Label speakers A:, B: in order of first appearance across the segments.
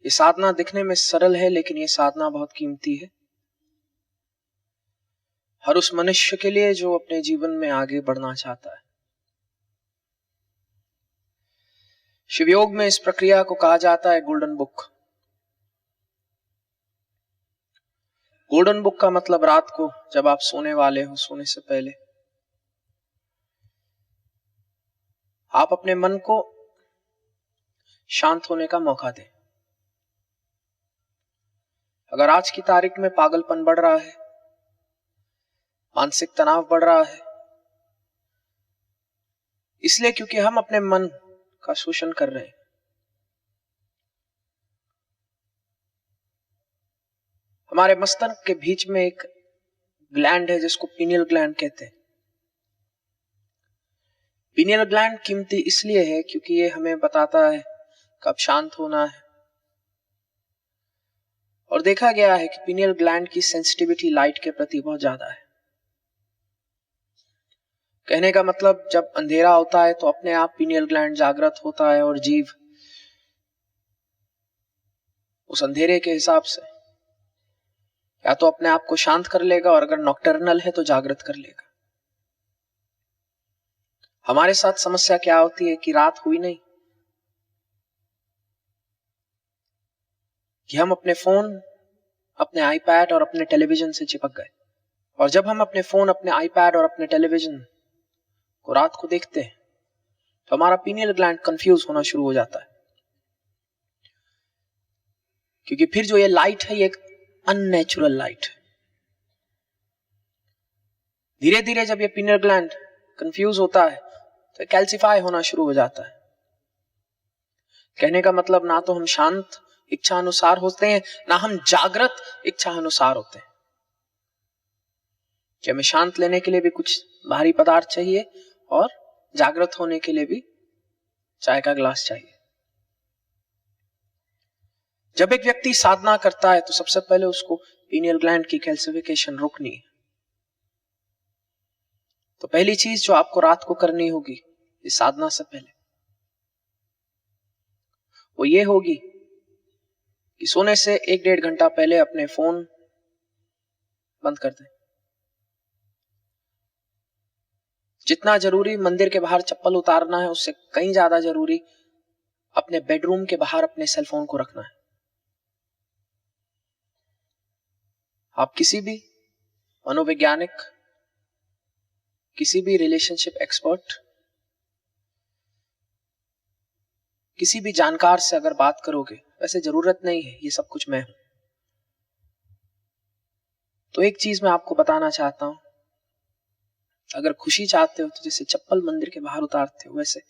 A: ये साधना दिखने में सरल है, लेकिन ये साधना बहुत कीमती है हर उस मनुष्य के लिए जो अपने जीवन में आगे बढ़ना चाहता है। शिवयोग में इस प्रक्रिया को कहा जाता है गोल्डन बुक। गोल्डन बुक का मतलब रात को जब आप सोने वाले हो, सोने से पहले आप अपने मन को शांत होने का मौका दें। अगर आज की तारीख में पागलपन बढ़ रहा है, मानसिक तनाव बढ़ रहा है, इसलिए क्योंकि हम अपने मन का शोषण कर रहे हैं। हमारे मस्तिष्क के बीच में एक ग्लैंड है जिसको पीनियल ग्लैंड कहते हैं। पीनियल ग्लैंड कीमती इसलिए है क्योंकि ये हमें बताता है कब शांत होना है। और देखा गया है कि पीनियल ग्लैंड की सेंसिटिविटी लाइट के प्रति बहुत ज्यादा है। कहने का मतलब जब अंधेरा होता है तो अपने आप पीनियल ग्लैंड जागृत होता है और जीव उस अंधेरे के हिसाब से या तो अपने आप को शांत कर लेगा, और अगर नॉकटर्नल है तो जागृत कर लेगा। हमारे साथ समस्या क्या होती है कि रात हुई नहीं कि हम अपने फोन, अपने आईपैड और अपने टेलीविजन से चिपक गए। और जब हम अपने फोन, अपने आईपैड और अपने टेलीविजन को रात को देखते हैं तो हमारा पीनियल ग्लैंड कंफ्यूज होना शुरू हो जाता है, क्योंकि फिर जो ये लाइट है ये एक अननेचुरल लाइट है। धीरे धीरे जब ये पीनियल ग्लैंड कंफ्यूज होता है तो कैल्सिफाई होना शुरू हो जाता है। कहने का मतलब ना तो हम शांत इच्छा अनुसार होते हैं, ना हम जागृत इच्छा अनुसार होते हैं। कि हमें शांत लेने के लिए भी कुछ भारी पदार्थ चाहिए और जागृत होने के लिए भी चाय का ग्लास चाहिए। जब एक व्यक्ति साधना करता है तो सबसे पहले उसको पीनियल ग्लैंड की कैल्सिफिकेशन रोकनी है। तो पहली चीज जो आपको रात को करनी होगी इस साधना से पहले, वो ये होगी कि सोने से 1-1.5 घंटा पहले अपने फोन बंद कर दें। जितना जरूरी मंदिर के बाहर चप्पल उतारना है, उससे कहीं ज्यादा जरूरी अपने बेडरूम के बाहर अपने सेलफोन को रखना है। आप किसी भी मनोवैज्ञानिक, किसी भी रिलेशनशिप एक्सपर्ट, किसी भी जानकार से अगर बात करोगे, वैसे जरूरत नहीं है, ये सब कुछ मैं हूं। तो एक चीज मैं आपको बताना चाहता हूं, अगर खुशी चाहते हो तो जैसे चप्पल मंदिर के बाहर उतारते हो, वैसे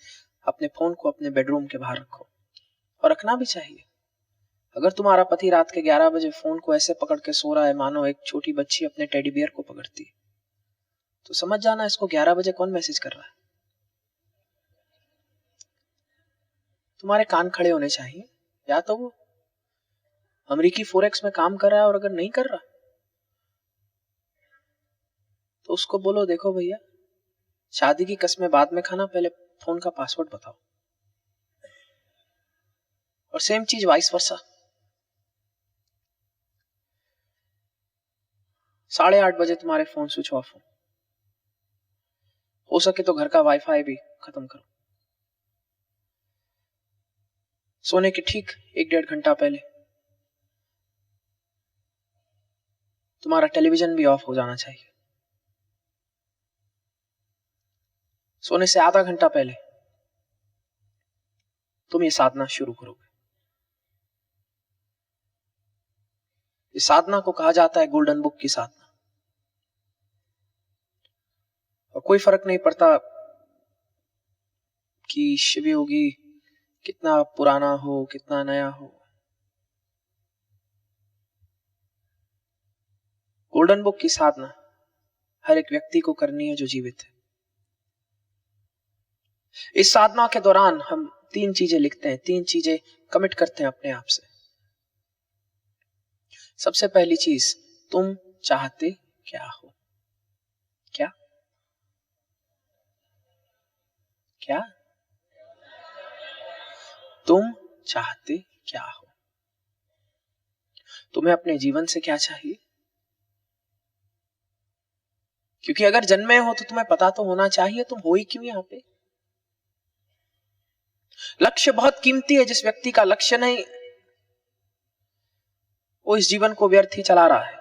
A: अपने फोन को अपने बेडरूम के बाहर रखो। और रखना भी चाहिए। अगर तुम्हारा पति रात के 11 बजे फोन को ऐसे पकड़ के सो रहा है मानो एक छोटी बच्ची अपने टेडी बियर को पकड़ती है, तो समझ जाना इसको 11 बजे कौन मैसेज कर रहा है। तुम्हारे कान खड़े होने चाहिए। या तो वो अमेरिकी फोरेक्स में काम कर रहा है, और अगर नहीं कर रहा तो उसको बोलो, देखो भैया, शादी की कसमें बाद में खाना, पहले फोन का पासवर्ड बताओ। और सेम चीज वाइस वर्सा। 8:30 बजे तुम्हारे फोन स्विच ऑफ हो सके तो घर का वाईफाई भी खत्म करो। सोने के ठीक 1-1.5 घंटा पहले तुम्हारा टेलीविजन भी ऑफ हो जाना चाहिए। सोने से आधा घंटा पहले तुम ये साधना शुरू करोगे। इस साधना को कहा जाता है गोल्डन बुक की साधना। और कोई फर्क नहीं पड़ता कि शिव योगी कितना पुराना हो, कितना नया हो। गोल्डन बुक की साधना हर एक व्यक्ति को करनी है जो जीवित है। इस साधना के दौरान हम 3 चीजें लिखते हैं, 3 चीजें कमिट करते हैं अपने आप से। सबसे पहली चीज, तुम चाहते क्या हो? क्या तुम चाहते क्या हो? तुम्हें अपने जीवन से क्या चाहिए? क्योंकि अगर जन्मे हो तो तुम्हें पता तो होना चाहिए तुम हो ही क्यों यहां पे। लक्ष्य बहुत कीमती है। जिस व्यक्ति का लक्ष्य नहीं, वो इस जीवन को व्यर्थ ही चला रहा है।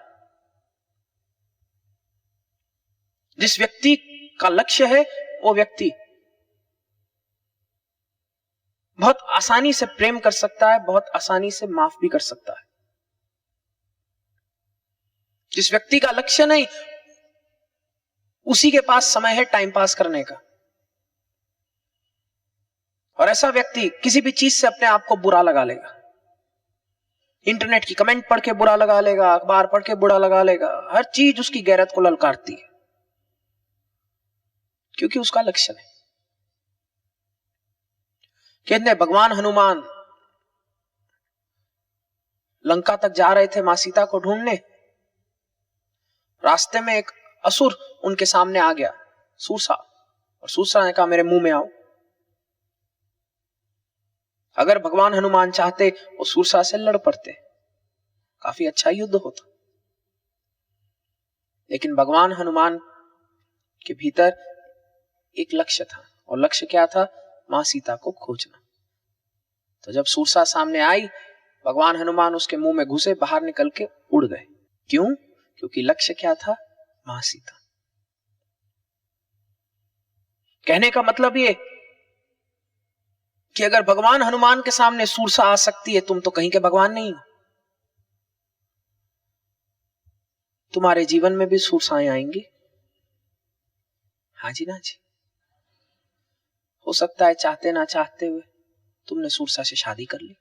A: जिस व्यक्ति का लक्ष्य है, वो व्यक्ति बहुत आसानी से प्रेम कर सकता है, बहुत आसानी से माफ भी कर सकता है। जिस व्यक्ति का लक्ष्य नहीं, उसी के पास समय है टाइम पास करने का। और ऐसा व्यक्ति किसी भी चीज से अपने आप को बुरा लगा लेगा। इंटरनेट की कमेंट पढ़ के बुरा लगा लेगा, अखबार पढ़ के बुरा लगा लेगा, हर चीज उसकी गैरत को ललकारती है, क्योंकि उसका लक्ष्य नहीं। कहते हैं भगवान हनुमान लंका तक जा रहे थे मां सीता को ढूंढने। रास्ते में एक असुर उनके सामने आ गया, सूरसा, और सूरसा ने कहा मेरे मुंह में आओ। अगर भगवान हनुमान चाहते वो सूरसा से लड़ पड़ते, काफी अच्छा युद्ध होता। लेकिन भगवान हनुमान के भीतर एक लक्ष्य था, और लक्ष्य क्या था? मां सीता को खोजना। तो जब सूरसा सामने आई, भगवान हनुमान उसके मुंह में घुसे, बाहर निकल के उड़ गए। क्यों? क्योंकि लक्ष्य क्या था? मां सीता। कहने का मतलब ये कि अगर भगवान हनुमान के सामने सूरसा आ सकती है, तुम तो कहीं के भगवान नहीं हो। तुम्हारे जीवन में भी सूरसाएं आएंगी। हाँ जी ना जी। हो सकता है चाहते ना चाहते हुए तुमने सूरसा से शादी कर ली।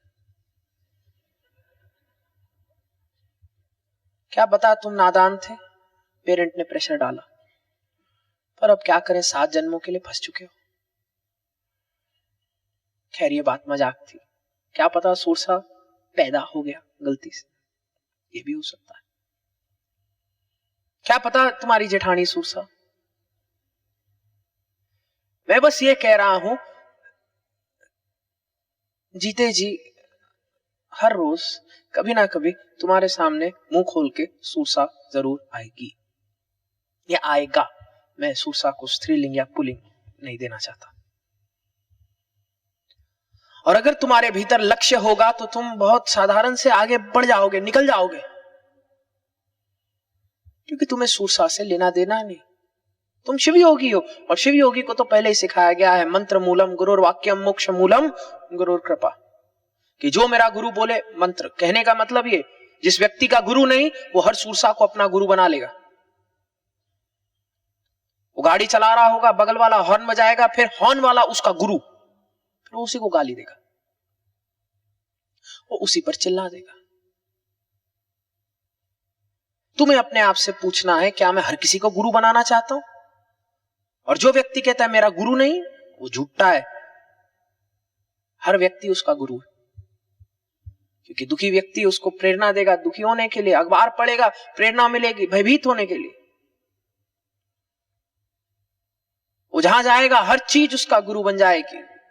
A: क्या पता तुम नादान थे, पेरेंट ने प्रेशर डाला, पर अब क्या करें, 7 जन्मों के लिए फंस चुके हो। खैर ये बात मजाक थी। क्या पता सूरसा पैदा हो गया गलती से, ये भी हो सकता है। क्या पता तुम्हारी जेठानी सूरसा। मैं बस ये कह रहा हूं, जीते जी हर रोज कभी ना कभी तुम्हारे सामने मुंह खोल के सूरसा जरूर आएगी या आएगा। मैं सूरसा को स्त्रीलिंग या पुल्लिंग नहीं देना चाहता। और अगर तुम्हारे भीतर लक्ष्य होगा तो तुम बहुत साधारण से आगे बढ़ जाओगे, निकल जाओगे, क्योंकि तुम्हें सूरसा से लेना देना नहीं। तुम शिव योगी हो, और शिव योगी को तो पहले ही सिखाया गया है, मंत्र मूलम गुरुर वाक्यम मोक्ष मूलम गुरुर कृपा, कि जो मेरा गुरु बोले मंत्र। कहने का मतलब ये, जिस व्यक्ति का गुरु नहीं, वो हर सूरसा को अपना गुरु बना लेगा। वो गाड़ी चला रहा होगा, बगल वाला हॉर्न बजाएगा, फिर हॉर्न वाला उसका गुरु, फिर उसी को गाली देगा, वो उसी पर चिल्ला देगा। तुम्हें अपने आप से पूछना है, क्या मैं हर किसी को गुरु बनाना चाहता हूं? और जो व्यक्ति कहता है मेरा गुरु नहीं, वो झूठा है। हर व्यक्ति उसका गुरु है, क्योंकि दुखी व्यक्ति उसको प्रेरणा देगा दुखी होने के लिए, अखबार पढ़ेगा प्रेरणा मिलेगी भयभीत होने के लिए। वो जहां जाएगा हर चीज उसका गुरु बन जाएगी।